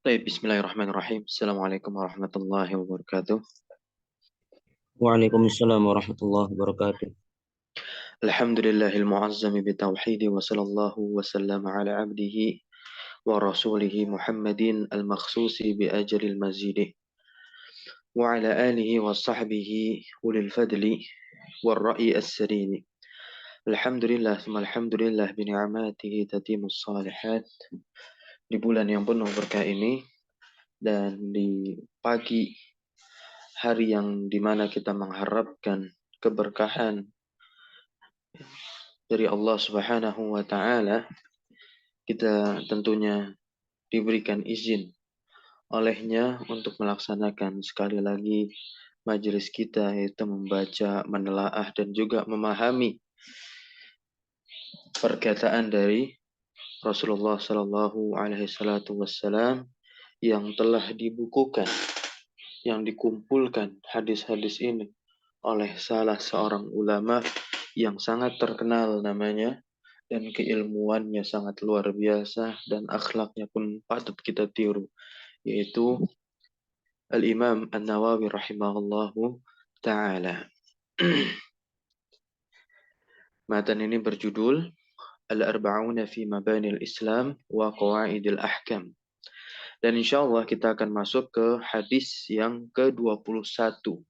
طيب بسم الله الرحمن الرحيم السلام عليكم ورحمة الله وبركاته. Waalaikumsalam warahmatullahi wabarakatuh. الحمد لله المعظم بتوحيد وصلى الله وسلم على عبده ورسوله محمد المخصوص بأجر المزيد وعلى آله وصحبه أولي الفضل والرأي السديد. الحمد لله ثم الحمد لله بنعماته تتم الصالحات. Di bulan yang penuh berkah ini dan di pagi hari yang dimana kita mengharapkan keberkahan dari Allah Subhanahu wa taala, kita tentunya diberikan izin olehnya untuk melaksanakan sekali lagi majelis kita, yaitu membaca, menelaah dan juga memahami perkataan dari Rasulullah Shallallahu Alaihi Wasallam yang telah dibukukan, yang dikumpulkan hadis-hadis ini oleh salah seorang ulama yang sangat terkenal namanya, dan keilmuannya sangat luar biasa dan akhlaknya pun patut kita tiru, yaitu Al-Imam An-Nawawi rahimahullahu ta'ala. Matan ini berjudul Al-Arba'una fi Mabanil Islam wa Qawaidil Ahkam. Dan insya Allah kita akan masuk ke hadis yang ke-21,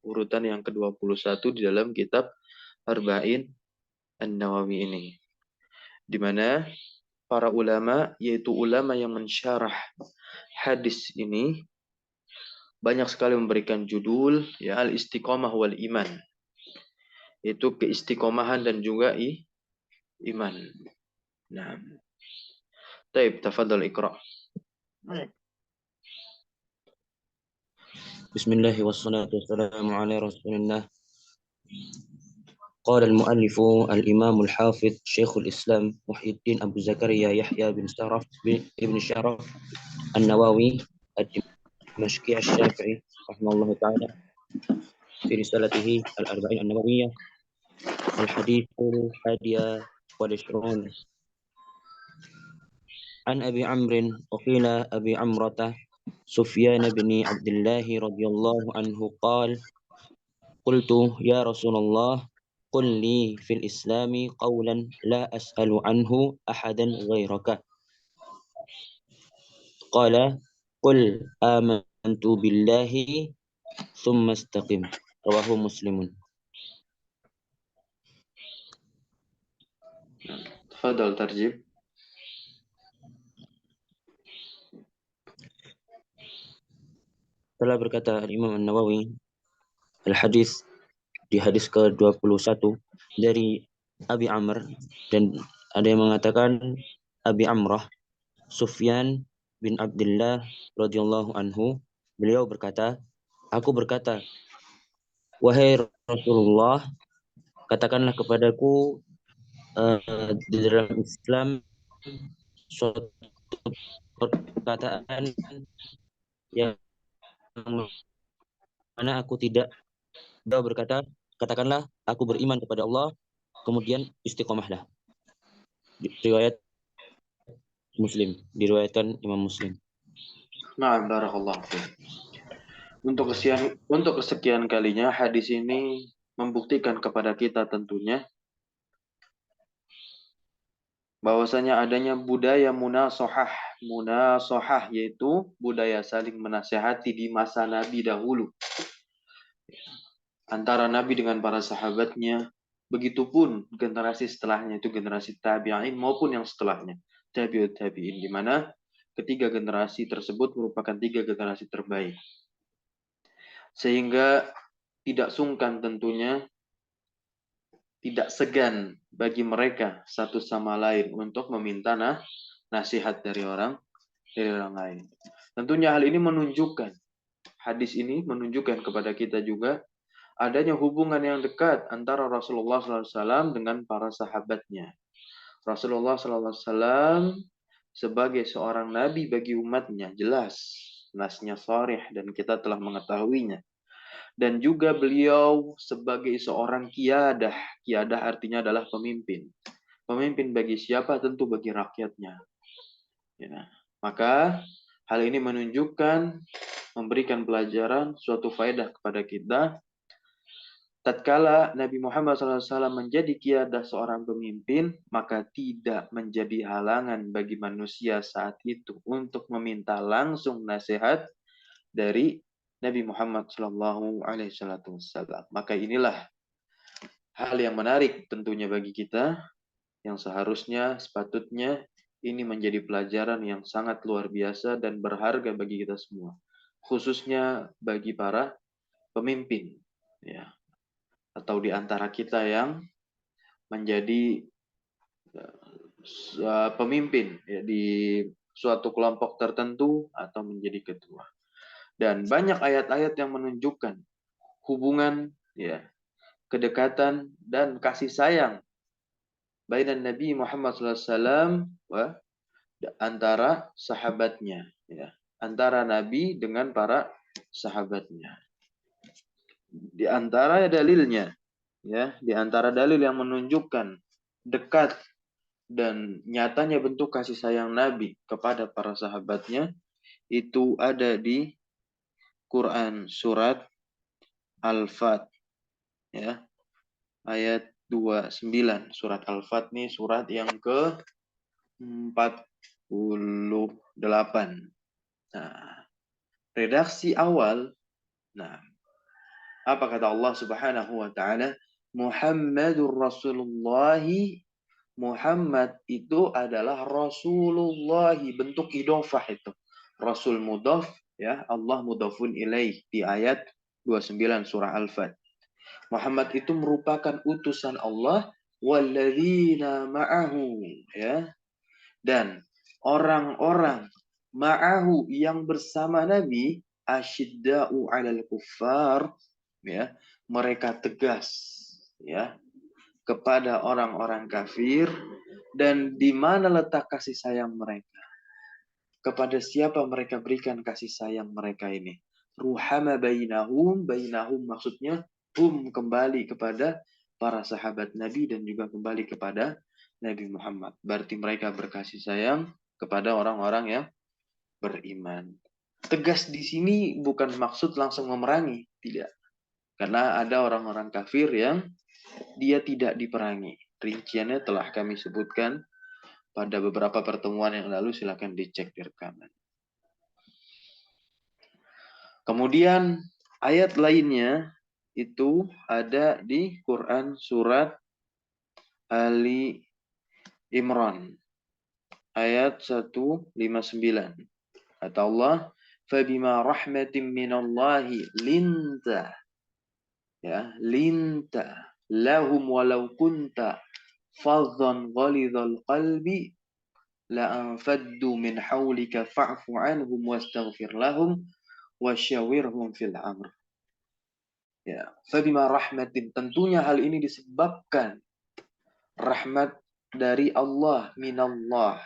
urutan yang ke-21 di dalam kitab Arba'in An-Nawawi ini, di mana para ulama, yaitu ulama yang mensyarah hadis ini, banyak sekali memberikan judul ya al-istiqomah wal iman, yaitu keistiqomahan dan juga iman. Nah, taib tafadhal iqra. Bismillah wassalatu wassalamu ala rasulillah. Qala al-muallif al-imam al-hafidh Syekhul Islam Muhyiddin Abu Zakaria Yahya bin Sharaf An-Nawawi Ad-Dimashqi Asy-Syafi'i rahimahullahu ta'ala fi risalatihi Al-Arba'in An-Nawawiyah Al-Hadithul Hadiya wal 20 An Abi Amrin wa qila Abi Amrata Sufyan bin Abdullah radhiyallahu anhu qala qultu ya Rasulullah قل لي في الإسلام قولا لا أسأل عنه أحدا غيرك قال قل آمنت بالله ثم استقم رواه مسلم. Tafadhal tarjib. Telah berkata Imam An-Nawawi al-hadis di hadis ke-21 dari Abi Amr, dan ada yang mengatakan Abi Amrah, Sufyan bin Abdullah radhiyallahu anhu, beliau berkata, aku berkata, wahai Rasulullah, katakanlah kepadaku di dalam Islam suatu perkataan yang mana aku tidak. Beliau berkata, katakanlah aku beriman kepada Allah, kemudian istiqomahlah. Riwayat Muslim, diriwayatkan Imam Muslim. Nah, barakallahu fiik. Untuk kesekian kalinya hadis ini membuktikan kepada kita tentunya bahwasanya adanya budaya munasohah, yaitu budaya saling menasehati di masa Nabi dahulu, antara Nabi dengan para sahabatnya, begitupun generasi setelahnya, itu generasi tabi'in maupun yang setelahnya, tabi'ut tabi'in, di mana ketiga generasi tersebut merupakan tiga generasi terbaik. Sehingga tidak sungkan tentunya, tidak segan bagi mereka satu sama lain untuk meminta nasihat dari orang lain. Tentunya hal ini menunjukkan, hadis ini menunjukkan kepada kita juga adanya hubungan yang dekat antara Rasulullah SAW dengan para sahabatnya. Rasulullah SAW sebagai seorang nabi bagi umatnya, jelas nasnya sharih dan kita telah mengetahuinya. Dan juga beliau sebagai seorang qiyadah. Qiyadah artinya adalah pemimpin. Pemimpin bagi siapa? Tentu bagi rakyatnya. Ya. Maka Hal ini menunjukkan, memberikan pelajaran, suatu faedah kepada kita. Tatkala Nabi Muhammad SAW menjadi qiyadah seorang pemimpin, maka tidak menjadi halangan bagi manusia saat itu untuk meminta langsung nasihat dari Nabi Muhammad SAW. Maka inilah hal yang menarik tentunya bagi kita, yang seharusnya, sepatutnya ini menjadi pelajaran yang sangat luar biasa dan berharga bagi kita semua, khususnya bagi para pemimpin, ya, atau di antara kita yang menjadi pemimpin ya, di suatu kelompok tertentu atau menjadi ketua. Dan banyak ayat-ayat yang menunjukkan hubungan, ya, kedekatan dan kasih sayang bainan Nabi Muhammad SAW antara sahabatnya, ya, antara Nabi dengan para sahabatnya. Di antara dalilnya, ya, di antara dalil yang menunjukkan dekat dan nyatanya bentuk kasih sayang Nabi kepada para sahabatnya itu ada di Quran surat Al-Fat, ya, ayat 29. Surat Al-Fat nih surat yang ke-48. Nah, redaksi awal, nah, apa kata Allah Subhanahu wa taala? Muhammadur Rasulullah. Muhammad itu adalah Rasulullah, bentuk idhofah itu. Rasul mudhaf, ya, Allah mudhafun ilaih di ayat 29 surah Al-Fat. Muhammad itu merupakan utusan Allah, walladzina ma'ahu, ya, dan orang-orang ma'ahu yang bersama Nabi, asyidda'u 'alal kuffar, ya, mereka tegas, ya, kepada orang-orang kafir. Dan di mana letak kasih sayang mereka? Kepada siapa mereka berikan kasih sayang mereka ini? Ruhama bainahum, bainahum maksudnya hum, kembali kepada para sahabat Nabi dan juga kembali kepada Nabi Muhammad. Berarti mereka berkasih sayang kepada orang-orang yang beriman. Tegas di sini bukan maksud langsung memerangi, tidak. Karena ada orang-orang kafir yang dia tidak diperangi. Rinciannya telah kami sebutkan pada beberapa pertemuan yang lalu, silakan dicek di rekaman. Kemudian ayat lainnya itu ada di Quran surat Ali Imran ayat 159. Kata Allah, "Fabima rahmatin minallahi linta." Ya, linta lahum walau kunta fadhan ghalidhal qalbi la'anfaddu min hawlika fa'fu anhum wastaghfir lahum wasyawirhum fil amr. Ya, fabima rahmatin, tentunya hal ini disebabkan rahmat dari Allah, minallah.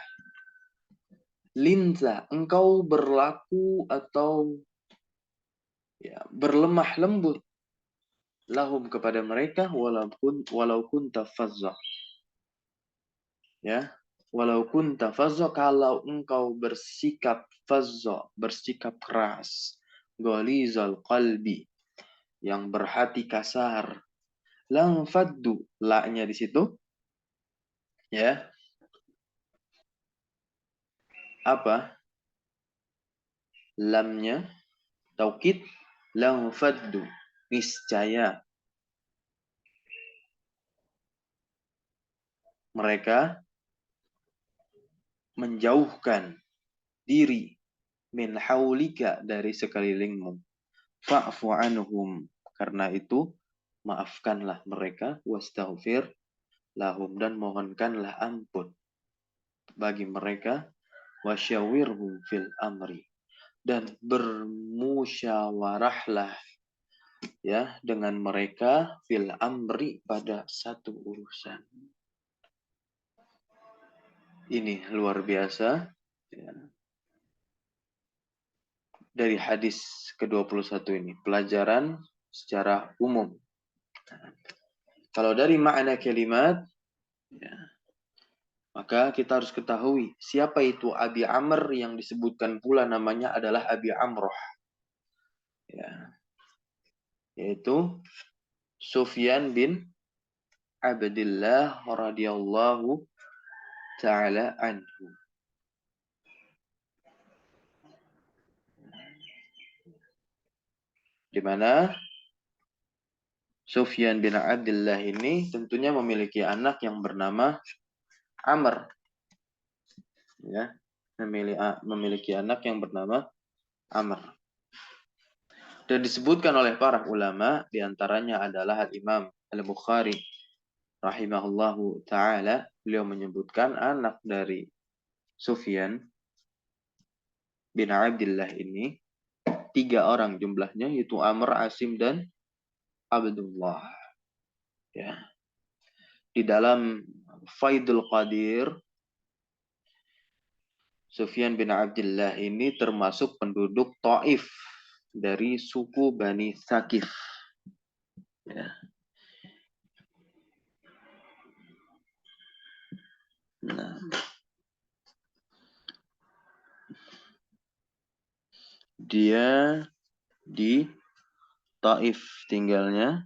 Linta, engkau berlaku atau, ya, berlemah lembut lahum kepada mereka walau kunta fazza. Ya, walau kunta fazza, kalau engkau bersikap fazza, bersikap keras, ghalizal qalbi, yang berhati kasar, lang faddu, la-nya di situ, ya, apa? Lamnya taukid, lang faddu, niscaya mereka menjauhkan diri min haulika, dari sekelilingmu, fa'fu anhum, karena itu maafkanlah mereka, wastaghfir lahum, dan mohonkanlah ampun bagi mereka, wasyawirhum fil amri, dan bermusyawarahlah, ya, dengan mereka fil amri, pada satu urusan. Ini luar biasa, ya, dari hadis ke-21 ini, pelajaran secara umum. Kalau dari makna kalimat, ya, Maka kita harus ketahui siapa itu Abi Amr, yang disebutkan pula namanya adalah Abi Amroh. Ya, yaitu Sufyan bin Abdullah radhiyallahu taala anhu. Di mana Sufyan bin Abdullah ini tentunya memiliki anak yang bernama Amr. Ya, memiliki anak yang bernama Amr. Dan disebutkan oleh para ulama, diantaranya adalah Al-Imam Al-Bukhari rahimahullahu ta'ala. Beliau menyebutkan anak dari Sufyan bin Abdullah ini 3 orang jumlahnya, yaitu Amr, Asim, dan Abdullah. Ya. Di dalam Faidul Qadir, Sufyan bin Abdullah ini termasuk penduduk Taif dari suku Bani Thaqif. Ya. Nah, dia di Taif tinggalnya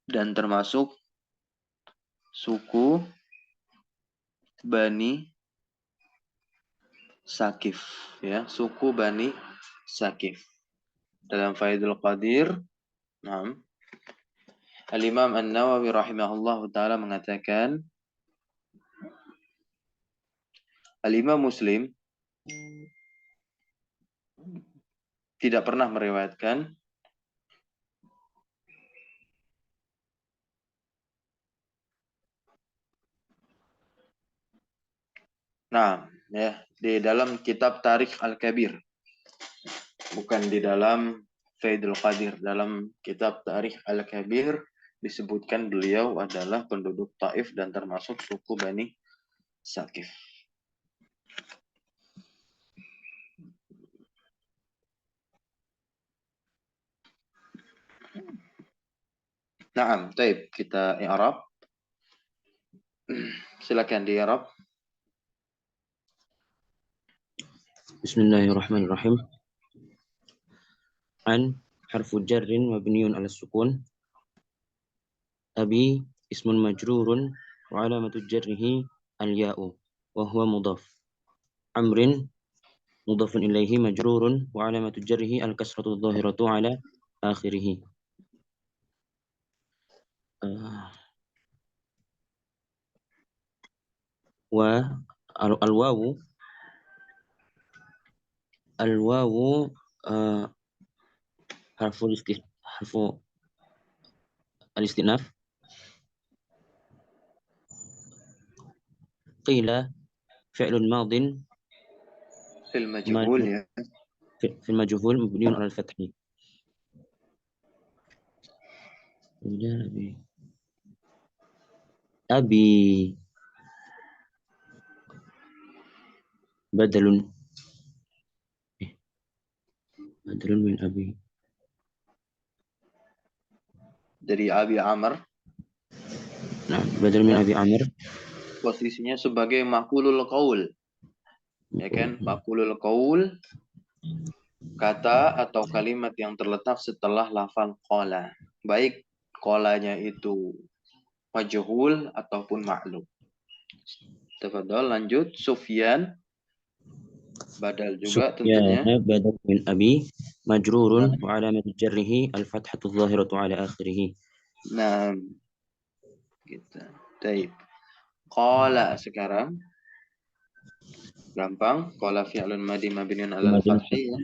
dan termasuk suku Bani Sakif, ya, suku Bani Sakif. Dalam Faidul Qadir, Al-Imam An-Nawawi rahimahullah ta'ala mengatakan, Al-Imam Muslim tidak pernah meriwayatkan ya, di dalam kitab Tarikh Al-Kabir, bukan di dalam Faidul Qadir. Dalam kitab Tarikh Al-Kabir disebutkan beliau adalah penduduk Taif dan termasuk suku Bani Sakif. Naam, taib, kita i'rab. Silakan di i'rab. Bismillahirrahmanirrahim. An harfu jarrin mabniun ala sukun. Abi ismun majrurun wa alamatu jarrihi al-ya'u wa huwa mudhaf. Amrin mudhafun ilaihi majrurun wa alamatu jarrihi al-kasratu adh-dhahiratu ala akhirih. Wa al-wawu harfu al-istinaf. Qila fi'lun madin Fil majhul, ya. Fil majhul mabniun ala al-fathi. Abi badalun min abi. Dari Abi Amr. Nah, badal min Abi Amr. Posisinya sebagai maqulul qaul. Ya kan? Maqulul qaul, kata atau kalimat yang terletak setelah lafal qala. Baik qalanya itu majhul ataupun ma'lum. Tafadhol, lanjut. Sufyan badal juga tentunya. Badal min abi majrurun wa alamat jarrihi al-fathatu adh-dhahiratu ala akhirih. Nah, gitu. Baik. Qala sekarang gampang. Qala fi'lun madi mabniun 'alal fathi, ya.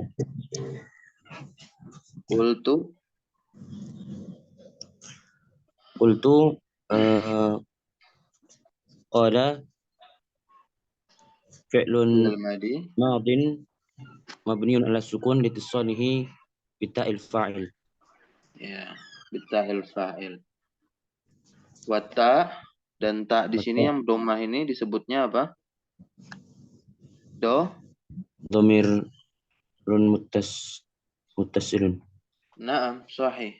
Qultu qala fi'lun madin mabniun 'ala sukun litisalihi bita'il fa'il. Ya, bita'il fa'il. Wata dan ta di sini yang domah ini disebutnya apa? Dhamir muttasilun. Naam, sahih.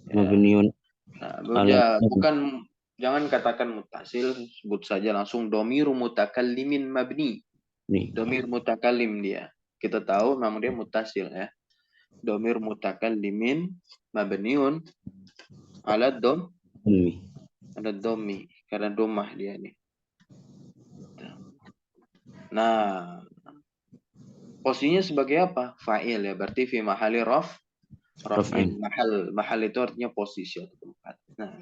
Mabniun Nah, bukan Jangan katakan muttasil, sebut saja langsung domiru mutakallimin mabni. Nih. Domir mutakallim dia. Kita tahu memang dia muttasil ya. Domir mutakallimin mabniun ala dom, Ini. ada domi. Karena domah dia nih. Nah, posisinya sebagai apa? Fa'il ya. Berarti fi mahali raf'in. Raf'in. Mahal itu artinya posisi atau tempat. Nah.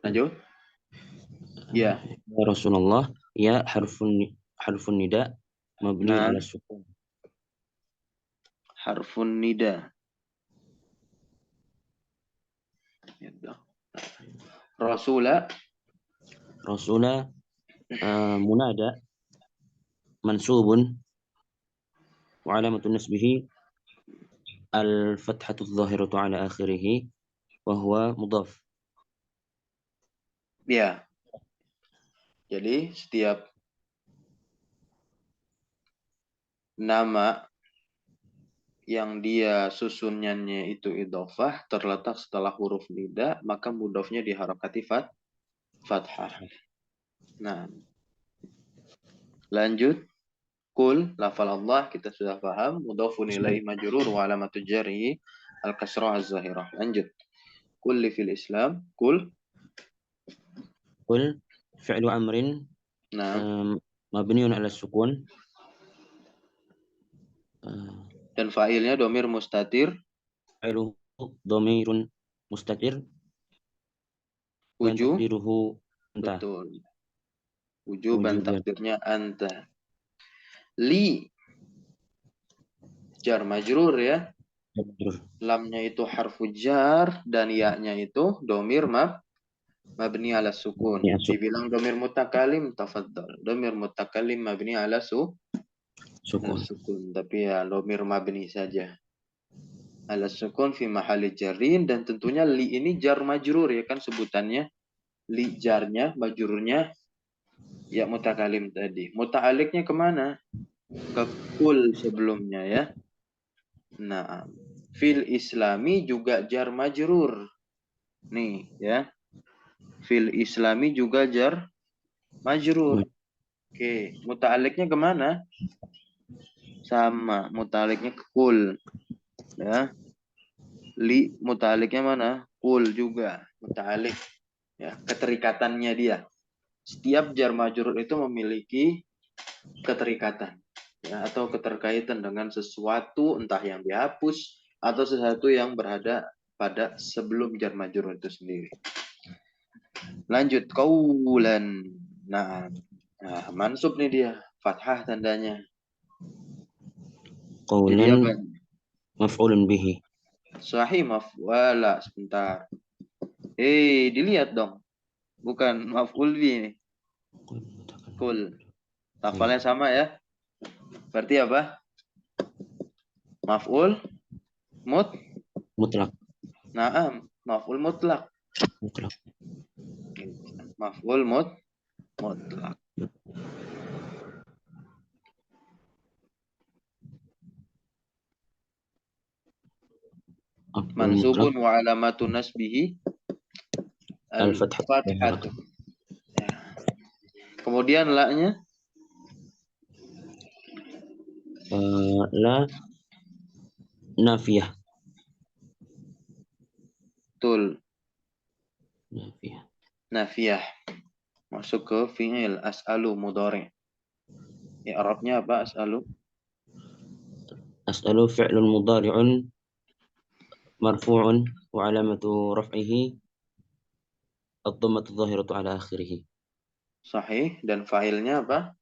Lanjut. Ya. Ya Rasulullah, ya harfun nida mabni Nah, ala sukun. harfun nida. Rasula. Rasula munada mansubun wa alamatu nasbihi al-fathatu adh-dhahiratu ala akhirih wa huwa mudhaf. Ya. Jadi setiap nama yang dia susunannya itu idhofah terletak setelah huruf nida, maka mudhofnya diharokati fathah. Nah, lanjut. Kul, lafal Allah kita sudah paham. Mudhafun ilaih majrur wa alamatu jarhi al-kasrah az-zahirah. Lanjut. Kulli fil Islam. Kul. Kul fi'lu amrin Nah. mabniun ala sukun. Dan fa'ilnya domir mustatir. Fa'iluhu dhamirun mustatir. Dan Wujuh. takdiruhu anta. Betul. Wujuban takdirnya anta. Li. Jar majrur ya. Lamnya itu harfu jar dan ya-nya itu domir mabni ala sukun. Dibilang domir mutakalim, tafaddal. Domir mutakalim mabni ala sukun. Tapi ya domir mabni saja. Ala sukun fi mahali jarin, dan tentunya li ini jar majrur ya kan sebutannya. Li jarnya, majrurnya ya mutakalim tadi. Muta'aliknya kemana? Ke kul sebelumnya ya. Nah, fil islami juga jar majrur. Nih ya. Fil islami juga jar majrur. Oke, muta'aliknya kemana? Sama, muta'aliknya ke kul. Ya. Li muta'aliknya mana? Kul juga, muta'alik. Ya, keterikatannya dia. Setiap jar majrur itu memiliki keterikatan. Ya, atau keterkaitan dengan sesuatu, entah yang dihapus atau sesuatu yang berada pada sebelum jar majrur itu sendiri. Lanjut, qaulan. Nah, mansub nih dia, fathah tandanya. Qaulan maf'ulun bihi. Sahih maf'ula, sebentar. Dilihat dong. Bukan maf'ul bihi nih. Kul. Lafalnya sama ya. Berarti apa? Maf'ul mutlak. Naam, maf'ul mutlak. Maf'ul mutlak. Mansubun wa alamatu nasbihi al-fathatu. Ya. Kemudian la-nya la nafiyah. Betul. Nafiyah. Nafiyah. Masuk ke fi'il as'alu mudhari'. I'rabnya apa as'alu? As'alu fi'lun mudhari'un marfu'un wa alamatu raf'ihi ad-dhammatu adh-dhahiratu ala akhirih. Sahih. Dan fa'ilnya apa?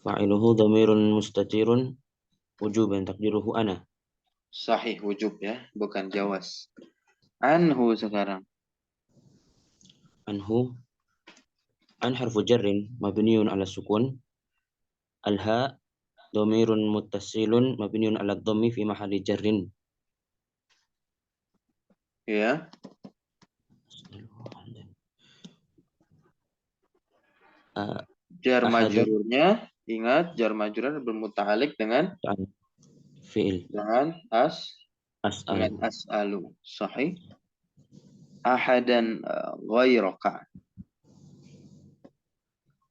Fa'iluhu dhamirun mustatirun wujuban takdiruhu ana. Sahih, wujub ya, bukan jawaz. Anhu sekarang. Anhu an harfu jarrin mabniun ala sukun. Al-ha dhamirun muttasilun mabniun ala dhammi fi mahalli jarrin. Ya. Jar majrurnya, ingat jar majrurnya bermuta'alik dengan fi'il. Dengan dengan As'alu. as'alu. Sahih. Ahadan ghairaka.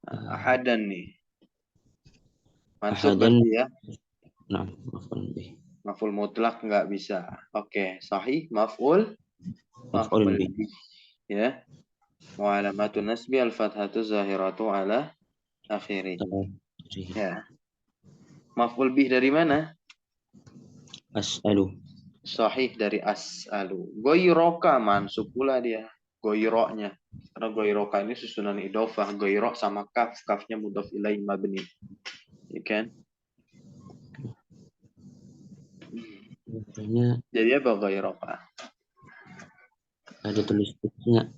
Ahadan nih. Mansub Ahadan. berarti ya. Nah, maf'ul bih. Maf'ul mutlak nggak bisa. Oke, sahih. Maf'ul Maf'ul bih. bih. Ya. Wa alamatun nasbi al-fathatu zahiratu ala akhirih. Ya. Maf'ul bih dari mana? As'alu. Sahih dari as'alu. Goyroka mansub pula dia. Goyroknya. Karena goyroka ini susunan idofah. Goyrok sama kaf. Kafnya mudhaf ilaih mabni. Ya kan? Katanya Jadi apa goyroka? ada tulis tisna.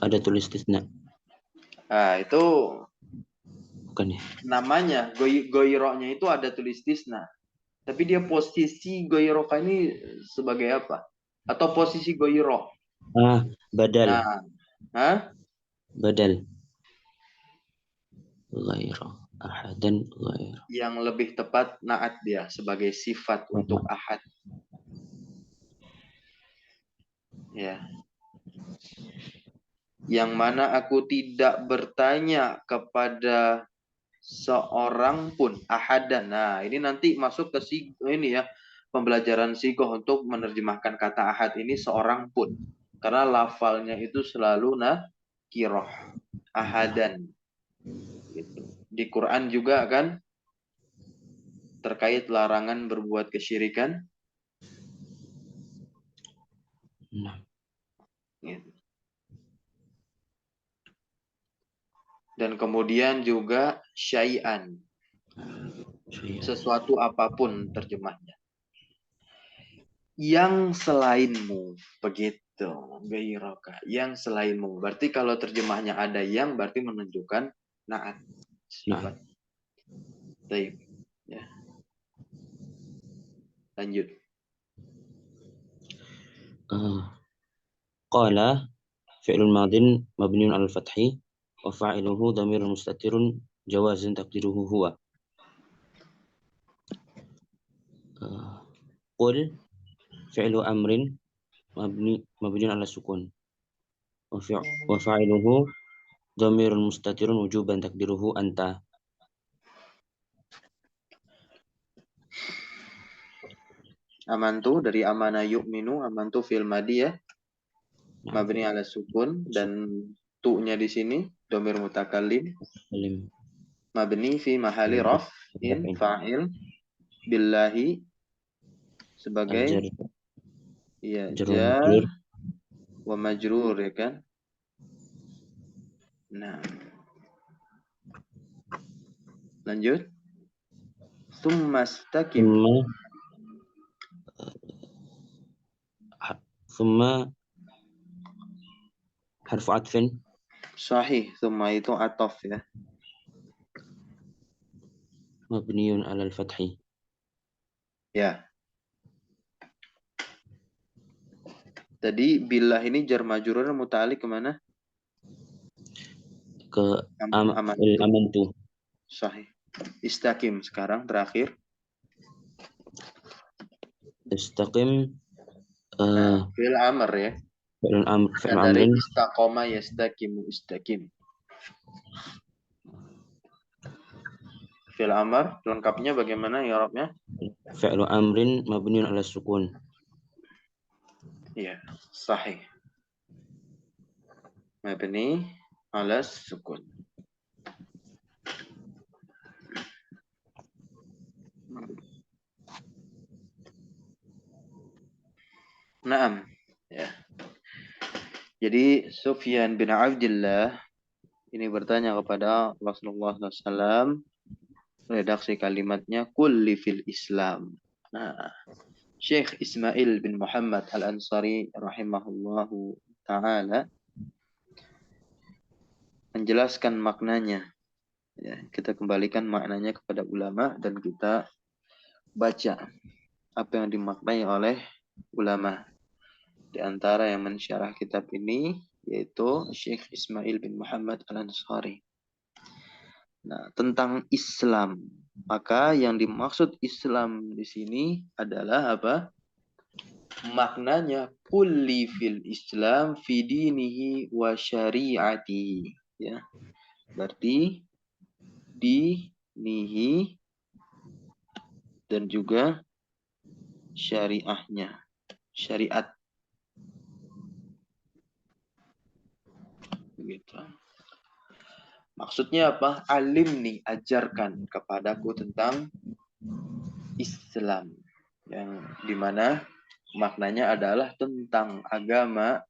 Ada tulis tisna. Nah, itu Bukan ya? namanya. Goyroknya itu ada tulis tisna. Tapi dia posisi goyroka ini sebagai apa? Atau posisi goyrok? Badal. Nah, hah? Badal. Ghaira. Ahadan ghaira. Yang lebih tepat naat dia sebagai sifat untuk ahad. Ya. Yang mana aku tidak bertanya kepada seorang pun ahadan. Nah, ini nanti masuk ke ini ya, pembelajaran sigoh untuk menerjemahkan kata ahad ini seorang pun. Karena lafalnya itu selalu nakiroh. Ahadan. Gitu. Di Quran juga kan terkait larangan berbuat kesyirikan. Nah. Gitu. Dan kemudian juga syai'an. Sesuatu apapun terjemahnya. Yang selainmu. Begitu. Gairaka. Yang selainmu. Berarti kalau terjemahnya ada yang berarti menunjukkan naat. Sifat. Baik. Ya. Lanjut. Qala fi'lun madin mabniun al fathi wa fa'iluhu dhamirun mustatirun jawazan taqdiruhu huwa. Qul fi'lu amrin mabniun ala sukun wa fa'iluhu dhamirun mustatirun wujuban taqdiruhu anta. Amantu dari amana yu'minu. Amantu fil madiyah. Mabni ala sukun. Dan tu-nya di sini domir mutakallim. Mabni fi mahali raf'in fa'il billahi sebagai ya jar wa majrur ya kan. Nah, lanjut. Tsummastakim. Tsumma harfu atfin. Sahih. Tsumma itu atof ya. Mabniun ala al-fathi. Ya. Tadi billah ini jar majrur muta'alliq kemana? Ke amantu. amantu. Sahih. Istakim sekarang terakhir. Istaqim. Fi'il amr ya. Fi'il Dari amrin. istaqoma yastakimu istakim. Fi'il amr lengkapnya bagaimana ya Arabnya? Fi'lu amrin mabniun ala sukun. Iya, sahih. Mabni ala sukun. Naam. Ya. Jadi Sufyan bin Abdullah ini bertanya kepada Rasulullah SAW. Redaksi kalimatnya kulli fil Islam. Nah, Syekh Ismail bin Muhammad Al-Ansari rahimahullahu ta'ala menjelaskan maknanya. Ya, kita kembalikan maknanya kepada ulama dan kita baca apa yang dimaknai oleh ulama. Di antara yang mensyarah kitab ini yaitu Syekh Ismail bin Muhammad Al-Ansari. Nah, tentang Islam. Maka yang dimaksud Islam di sini adalah apa? Maknanya kulli fil Islam fi dinihi wa syari'atihi. Ya. Berarti dinihi dan juga syariahnya. Syariat. Begitu. Maksudnya apa? Alim nih, ajarkan kepadaku tentang Islam. Yang dimana maknanya adalah tentang agama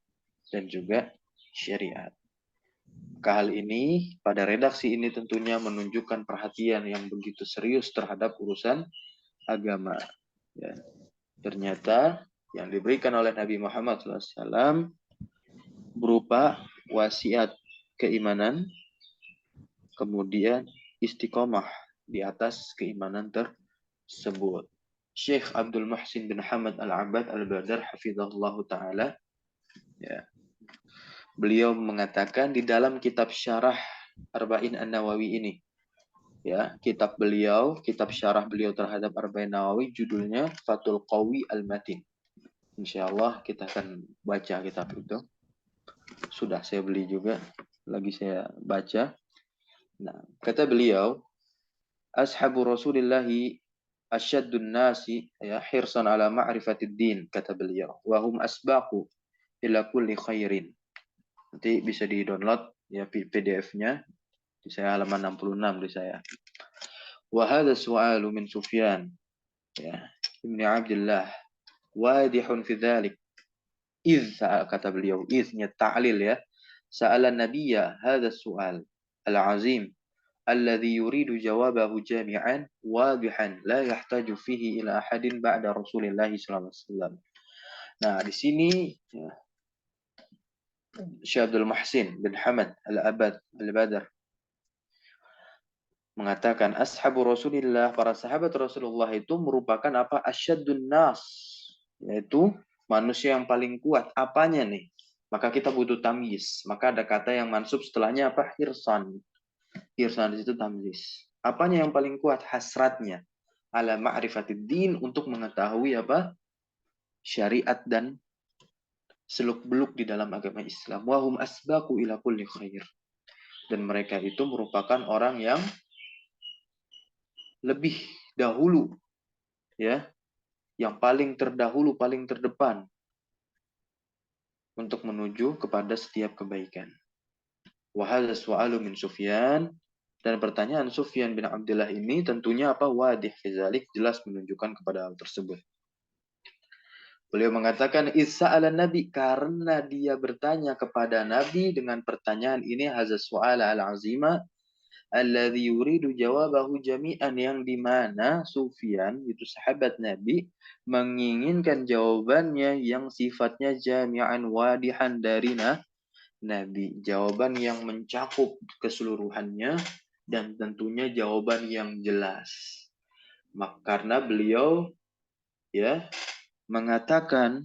dan juga syariat. Hal ini, pada redaksi ini tentunya menunjukkan perhatian yang begitu serius terhadap urusan agama. Ya. Ternyata yang diberikan oleh Nabi Muhammad SAW berupa wasiat keimanan, kemudian istiqomah di atas keimanan tersebut. Syekh Abdul Muhsin bin Hamad Al-Abbad Al-Badar hafizahullah ta'ala, ya, beliau mengatakan di dalam kitab syarah Arba'in An-Nawawi ini, ya, kitab syarah beliau terhadap Arba'in Nawawi judulnya Fathul Qawi Al-Matin. Insyaallah kita akan baca kitab itu. Sudah saya beli juga, lagi saya baca. Nah, kata beliau, ashabu Rasulillahi asyaddun nasi ya hirsan ala ma'rifatid din, kata beliau, wa hum asbaqu ila kulli khairin. Nanti bisa di-download ya PDF-nya di saya halaman 66 di saya. Wa hadha su'alu min Sufyan ya Ibn Abdullah wadihun fi dzalik. Kata beliau, iznya ta'lil ya. Sa'ala nabiyya hadha su'al al-azim alladhi yuridu jawabahu jami'an wadihan la yahtaju fihi ila ahadin ba'da Rasulillah sallallahu alaihi wasallam. Nah, di sini ya, Syekh Abdul Muhsin bin Hamad Al-Abad Al-Badar mengatakan ashabu Rasulillah, para sahabat Rasulullah itu merupakan apa? Asyaddun nas, yaitu manusia yang paling kuat. Apanya nih? Maka kita butuh tamyiz. Maka ada kata yang mansub setelahnya apa? Hirsan. Hirsan di situ tamyiz. Apanya yang paling kuat? Hasratnya. Ala ma'rifatid din, untuk mengetahui apa? Syariat dan seluk-beluk di dalam agama Islam. Wahum asbaku ila kulli khair. Dan mereka itu merupakan orang yang lebih dahulu, ya, yang paling terdahulu, paling terdepan untuk menuju kepada setiap kebaikan. Wa hadza su'alu min Sufyan, dan pertanyaan Sufyan bin Abdullah ini tentunya apa? Wadih fi dzalik, jelas menunjukkan kepada hal tersebut. Beliau mengatakan Isa'ala Nabi, karena dia bertanya kepada Nabi dengan pertanyaan ini, hadza su'ala al-azima alladzi yuridu jawabahu jami'an, yang dimana Sufyan itu sahabat Nabi menginginkan jawabannya yang sifatnya jami'an wadihan dari Nabi, jawaban yang mencakup keseluruhannya dan tentunya jawaban yang jelas. Karena beliau ya mengatakan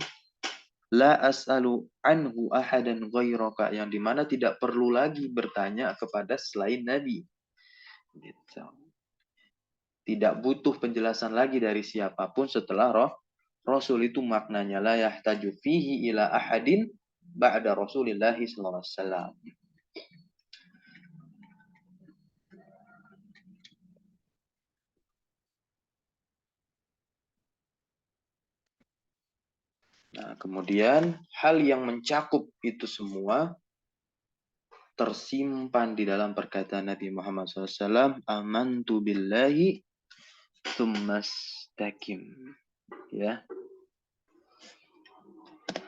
la as'alu anhu ahadan ghairaka, yang dimana tidak perlu lagi bertanya kepada selain Nabi. Gitu. Tidak butuh penjelasan lagi dari siapapun setelah Rasul, itu maknanya la yahtaju fihi ila ahadin ba'da Rasulillah sallallahu alaihi wasallam. Nah, kemudian hal yang mencakup itu semua tersimpan di dalam perkataan Nabi Muhammad SAW, amantu billahi tsummastakim. Ya.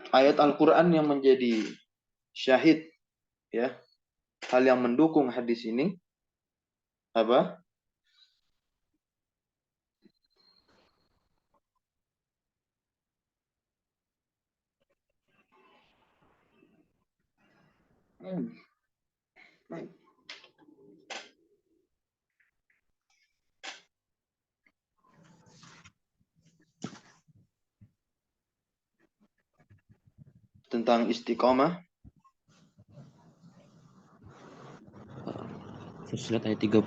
Ayat Al-Quran yang menjadi syahid, ya, hal yang mendukung hadis ini apa? Tentang istiqomah. Fussilat ayat 30.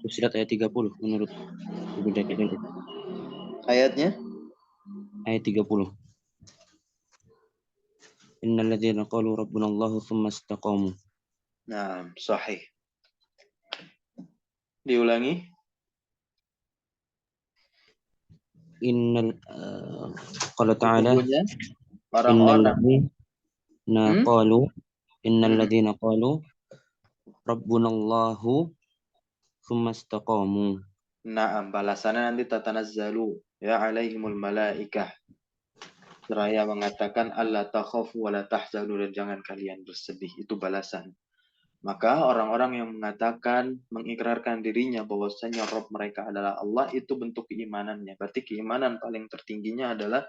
Fussilat ayat 30 menurut Ibu Dakiqil. Ayatnya? Ayat 30. Innal ladzina qalu rabbunallahu tsumma istaqamu. Nah, sahih. Diulangi. Innal qala ta'ala Sesungguhnya innal orang-orang. ladzina qalu innal Hmm. ladzina qalu rabbunallahu tsumma istaqamu. Nah, balasannya nanti tatanazzalu ya alaihimul malaikah. Seraya mengatakan Allah takhafu wa la tahzanu, dan jangan kalian bersedih. Itu balasan. Maka orang-orang yang mengatakan, mengikrarkan dirinya bahwasanya Rabb mereka adalah Allah, itu bentuk keimanannya. Berarti keimanan paling tertingginya adalah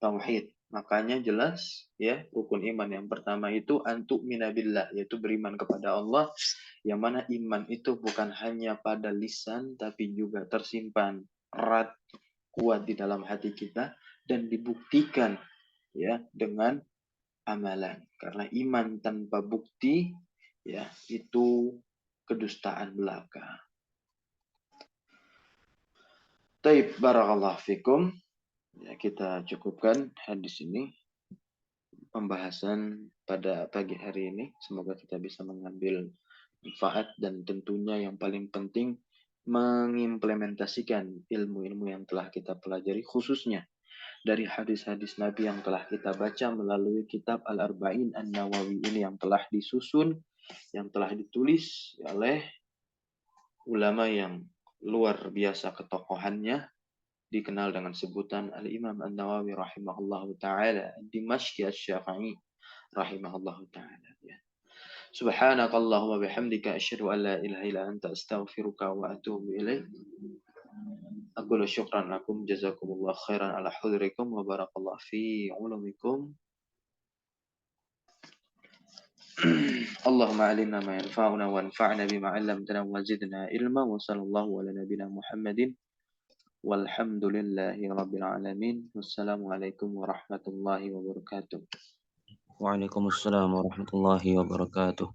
tauhid. Makanya jelas ya, rukun iman yang pertama itu antuk minabillah, yaitu beriman kepada Allah, yang mana iman itu bukan hanya pada lisan tapi juga tersimpan erat kuat di dalam hati kita dan dibuktikan ya dengan amalan. Karena iman tanpa bukti ya itu kedustaan belaka. Taib, barakallahu fikum. Ya, kita cukupkan hadis ini pembahasan pada pagi hari ini. Semoga kita bisa mengambil manfaat dan tentunya yang paling penting mengimplementasikan ilmu-ilmu yang telah kita pelajari, khususnya dari hadis-hadis Nabi yang telah kita baca melalui kitab Al-Arba'in An-Nawawi ini yang telah disusun, yang telah ditulis oleh ulama yang luar biasa ketokohannya, dikenal dengan sebutan Al-Imam An-Nawawi rahimahullahu ta'ala, Dimashqi Asy-Syafi'i rahimahullahu ta'ala. Ya. Subhanakallahumma bihamdika asyhadu an la ilaha illa anta astaghfiruka wa atubu ilaik. Aqulu syukran lakum jazakumullah khairan ala hudrikum wa barakallahu fi ulumikum. Allahumma alimna ma yanfa'una wanfa'na bima 'allamtana wa zidna ilma wa sallallahu ala nabiyyina Muhammadin walhamdulillahi rabbil alamin. Wassalamualaikum warahmatullahi wabarakatuh. Waalaikumsalam warahmatullahi wabarakatuh.